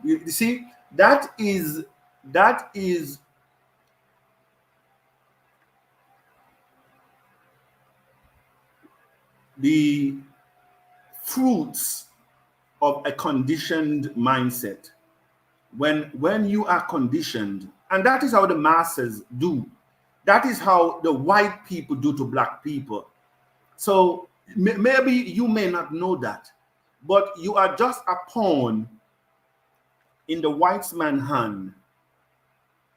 You see, that is the fruits of a conditioned mindset. When you are conditioned, and that is how the masses do. That is how the white people do to black people. So maybe you may not know that, but you are just a pawn in the white man's hand.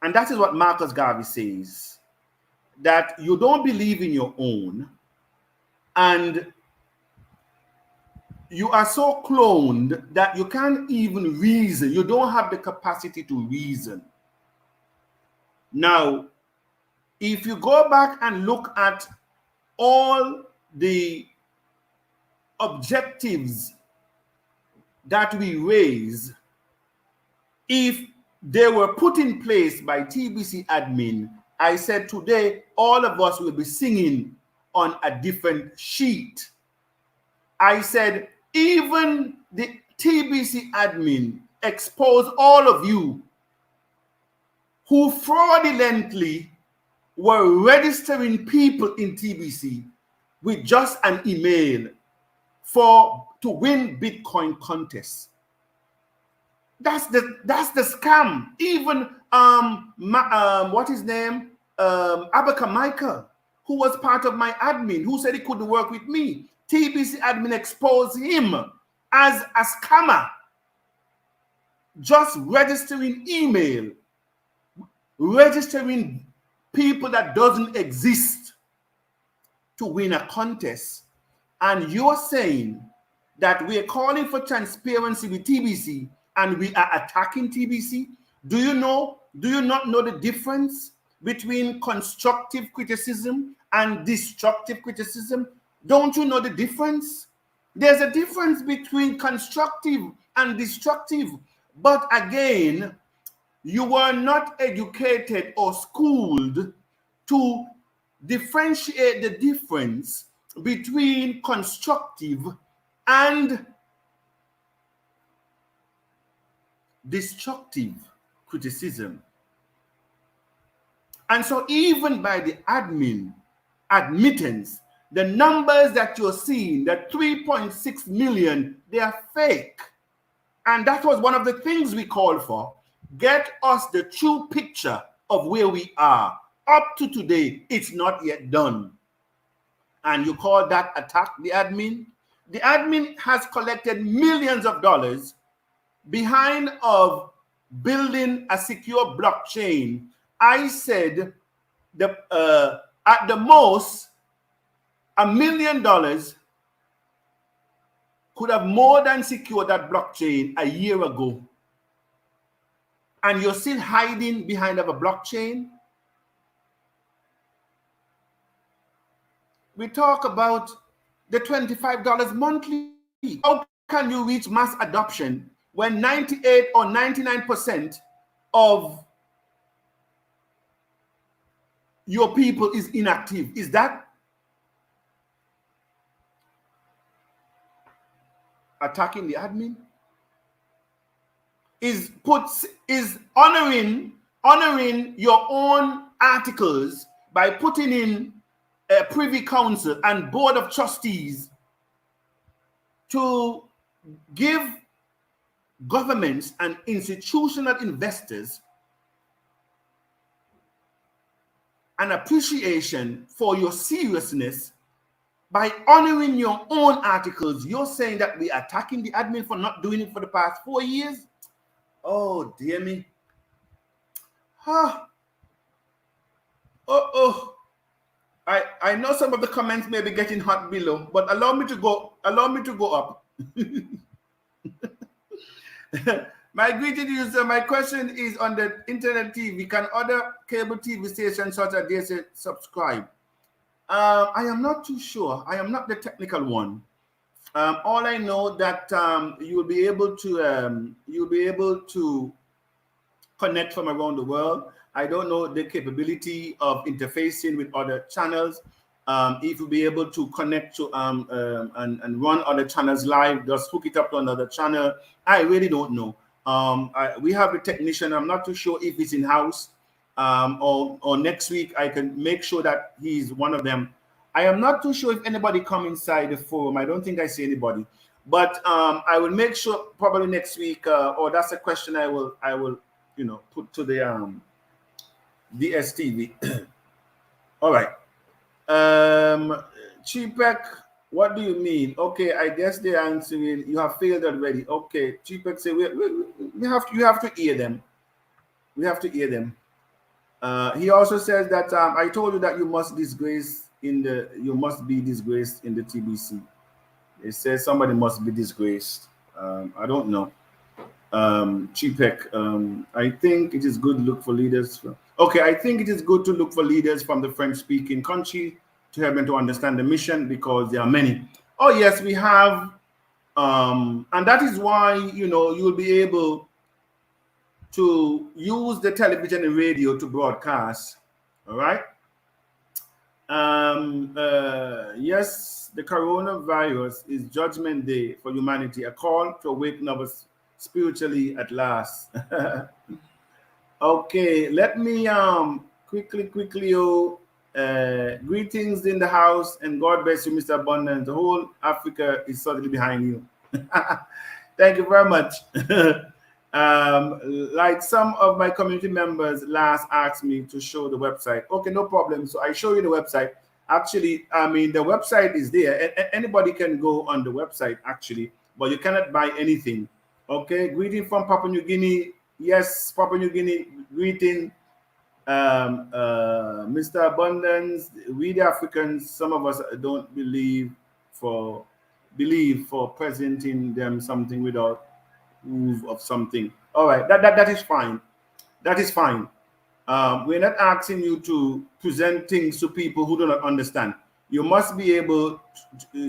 And that is what Marcus Garvey says, that you don't believe in your own, and you are so cloned that you can't even reason. You don't have the capacity to reason. Now, if you go back and look at all the objectives that we raise, if they were put in place by TBC admin, I said today all of us will be singing on a different sheet. I said even the TBC admin exposed all of you who fraudulently were registering people in TBC with just an email to win Bitcoin contests. That's the scam. Even what his name, Abaka Michael, who was part of my admin, who said he couldn't work with me. TBC admin exposed him as a scammer, just registering email, registering people that doesn't exist to win a contest. And you're saying that we are calling for transparency with TBC and we are attacking TBC? Do you not know the difference between constructive criticism and destructive criticism? Don't you know the difference? There's a difference between constructive and destructive. But again, you were not educated or schooled to differentiate the difference between constructive and destructive criticism. And so even by the admin admittance, the numbers that you're seeing, the 3.6 million, they are fake. And that was one of the things we called for. Get us the true picture of where we are. Up to today, it's not yet done. And you call that attack the admin? The admin has collected millions of dollars behind of building a secure blockchain. I said at the most, $1 million could have more than secured that blockchain a year ago. And you're still hiding behind of a blockchain? We talk about the $25 monthly. How can you reach mass adoption when 98 or 99% of your people is inactive? Is that attacking the admin? Is honoring your own articles by putting in a privy council and board of trustees to give governments and institutional investors an appreciation for your seriousness by honoring your own articles. You're saying that we're attacking the admin for not doing it for the past 4 years? Oh, dear me. I know some of the comments may be getting hot below, but allow me to go up. My greeting you, sir. My question is on the internet TV. Can other cable TV stations such as this subscribe? I am not too sure. I am not the technical one. All I know that you'll be able to connect from around the world. I don't know the capability of interfacing with other channels. If you'll be able to connect to and run other channels live, just hook it up to another channel. I really don't know. We have a technician. I'm not too sure if it's in house or next week I can make sure that he's one of them. I am not too sure if anybody come inside the forum. I don't think I see anybody, but I will make sure probably next week. Or that's a question I will put to the DSTV. All right. Chipek, what do you mean? Okay, I guess they're answering. You have failed already. Okay, Chipek say you have to hear them. We have to hear them. He also says that I told you that you must be disgraced in the TBC. It says somebody must be disgraced. I don't know. Chipek, I think it is good to look for leaders. Okay, I think it is good to look for leaders from the French-speaking country to help them to understand the mission, because there are many. Oh yes, we have, and that is why you'll be able to use the television and radio to broadcast. All right. Yes, the coronavirus is Judgment Day for humanity, a call to awaken us spiritually at last. Okay, let me quickly greetings in the house, and God bless you, Mr. Abundance. The whole Africa is certainly behind you. Thank you very much. Like some of my community members last asked me to show the website. Okay, no problem. So I show you the website. Actually, I mean, the website is there. Anybody can go on the website, actually, but you cannot buy anything. Okay, greeting from Papua New Guinea. Yes, Papua New Guinea, greeting. Mr. Abundance, we the Africans, some of us don't believe for presenting them something without proof of something. All right, that is fine. That is fine. We're not asking you to present things to people who do not understand. You must be able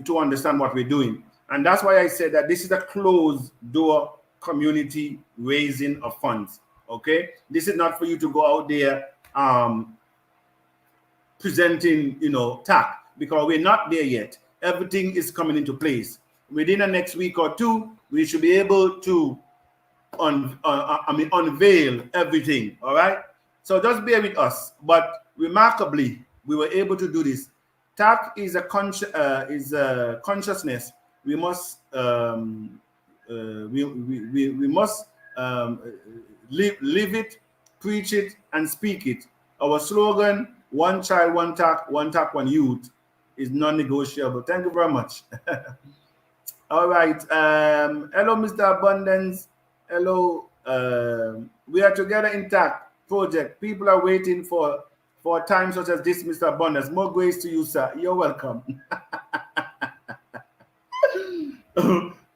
to understand what we're doing. And that's why I said that this is a closed door community raising of funds. Okay, this is not for you to go out there presenting, TAC, because we're not there yet. Everything is coming into place. Within the next week or two, we should be able to unveil everything. All right. So just bear with us. But remarkably, we were able to do this. TAC is a consciousness. We must we must live it, preach it, and speak it. Our slogan, one child, one TAC, one TAC, one youth, is non-negotiable. Thank you very much. All right. Hello, Mr. Abundance. Hello. We are together in TAC project. People are waiting for a time such as this, Mr. Abundance. More grace to you, sir. You're welcome.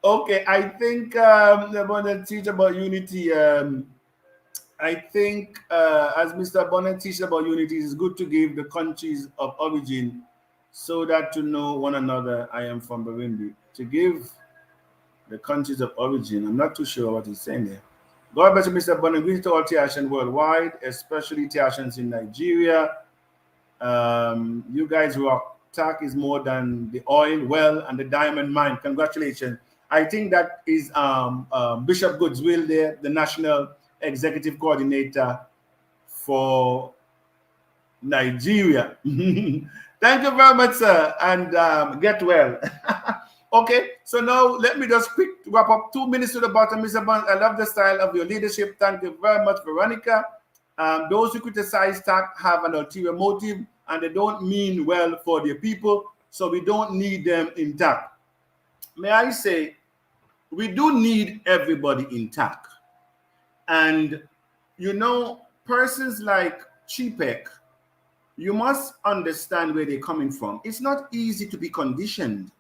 Okay, I think I want to teach about unity. I think as Mr. Bonnet teaches about unity, it's good to give the countries of origin so that to know one another. I am from Burundi. To give the countries of origin, I'm not too sure what he's saying there. God bless you, Mr. Bonnet. Greetings to all TACIANS worldwide, especially TACIANS in Nigeria. You guys rock. TAC is more than the oil well and the diamond mine. Congratulations. I think that is Bishop Goodswill there, the National Executive Coordinator for Nigeria. Thank you very much, sir, and get well. Okay, so now let me just quick wrap up. 2 minutes to the bottom, Mr. Bond. I love the style of your leadership. Thank you very much, Veronica. Those who criticize TAC have an ulterior motive and they don't mean well for their people, so we don't need them in TAC. May I say, we do need everybody in TAC. And, you know, persons like Chipek, you must understand where they're coming from. It's not easy to be conditioned.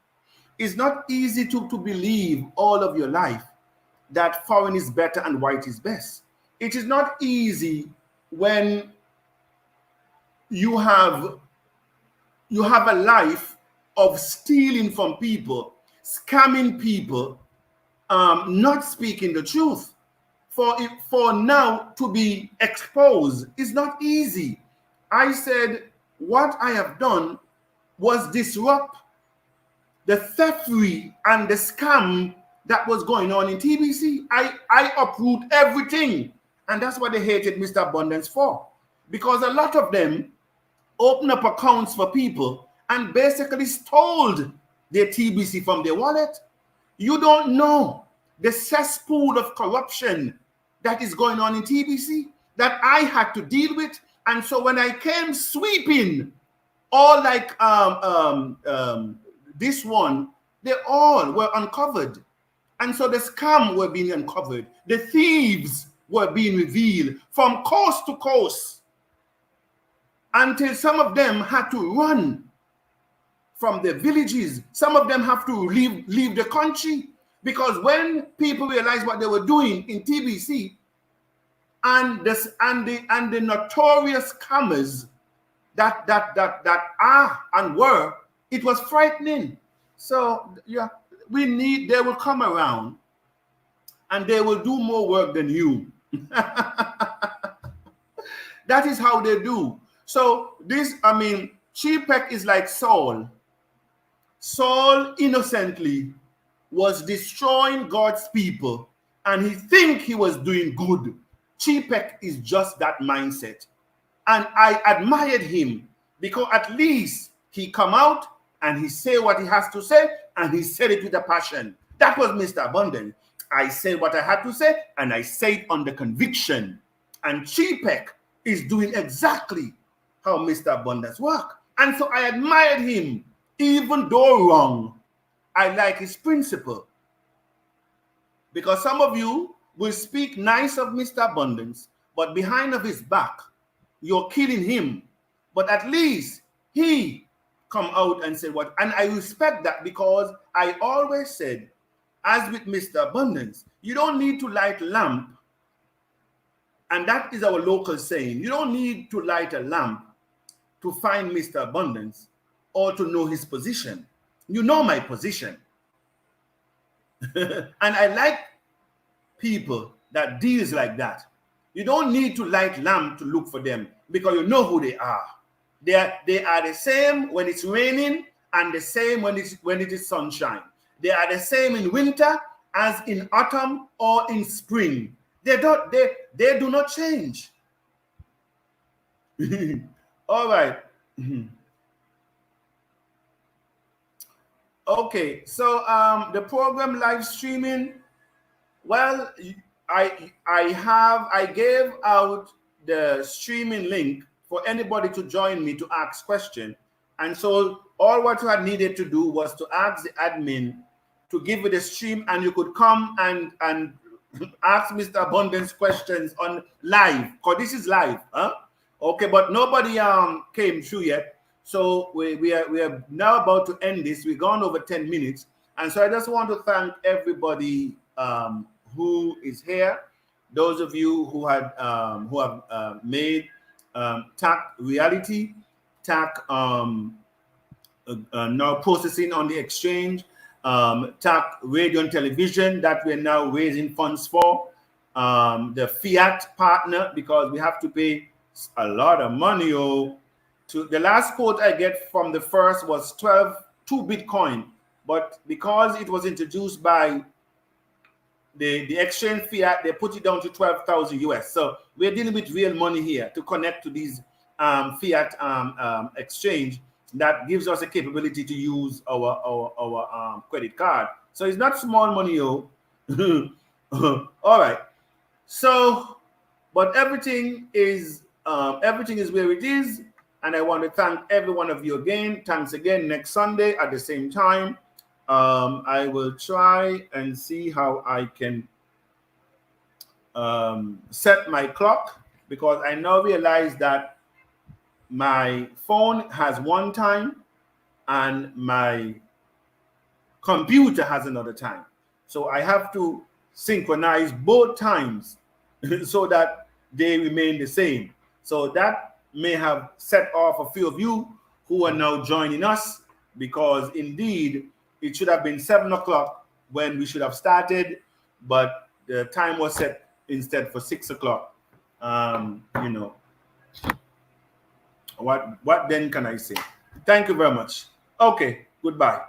It's not easy to believe all of your life that foreign is better and white is best. It is not easy when you have a life of stealing from people, scamming people, not speaking the truth. For now to be exposed is not easy. I said what I have done was disrupt the theftery and the scam that was going on in TBC. I uproot everything. And that's what they hated Mr. Abundance for. Because a lot of them opened up accounts for people and basically stole their TBC from their wallet. You don't know the cesspool of corruption that is going on in TBC that I had to deal with. And so when I came sweeping, all like this one, they all were uncovered. And so the scam were being uncovered. The thieves were being revealed from coast to coast until some of them had to run from their villages. Some of them have to leave the country because when people realized what they were doing in TBC and the notorious scammers that are and were, it was frightening. So yeah, they will come around and they will do more work than you. That is how they do. So this, I mean, Chipek is like Saul. Saul innocently was destroying God's people and he think he was doing good. Chipek is just that mindset. And I admired him because at least he come out and he say what he has to say and he said it with a passion. That was Mr. Abundant. I said what I had to say and I say it under conviction. And Chipek is doing exactly how Mr. Abundance work. And so I admired him. Even though wrong, I like his principle. Because some of you will speak nice of Mr. Abundance, but behind of his back, you're killing him. But at least he come out and said what. And I respect that because I always said, as with Mr. Abundance, you don't need to light lamp. And that is our local saying. You don't need to light a lamp to find Mr. Abundance or to know his position. You know my position. And I like people that deals like that. You don't need to light lamp to look for them because you know who they are. They are the same when it's raining and the same when it is sunshine. They are the same in winter as in autumn or in spring. They do not change. All right. Okay, so the program live streaming Well, I gave out the streaming link for anybody to join me to ask question, and so all what you had needed to do was to ask the admin to give you the stream, and you could come and ask Mr. Abundance questions on live, because this is live, huh? Okay, but nobody came through yet, so we are now about to end this. We've gone over 10 minutes, and so I just want to thank everybody who is here. Those of you who have made TAC reality, TAC now processing on the exchange, TAC radio and television that we're now raising funds for, the Fiat partner, because we have to pay a lot of money. To the last quote I get from the first was 2 Bitcoin, but because it was introduced by the exchange Fiat, they put it down to 12,000 US. So we're dealing with real money here to connect to these Fiat exchange that gives us a capability to use our credit card. So it's not small money, yo. All right. So, but everything is where it is, and I want to thank every one of you again. Thanks again. Next Sunday at the same time, I will try and see how I can set my clock, because I now realize that my phone has one time and my computer has another time. So I have to synchronize both times so that they remain the same. So that may have set off a few of you who are now joining us, because indeed it should have been 7 o'clock when we should have started, but the time was set instead for 6 o'clock. You know, what then can I say? Thank you very much. Okay, goodbye.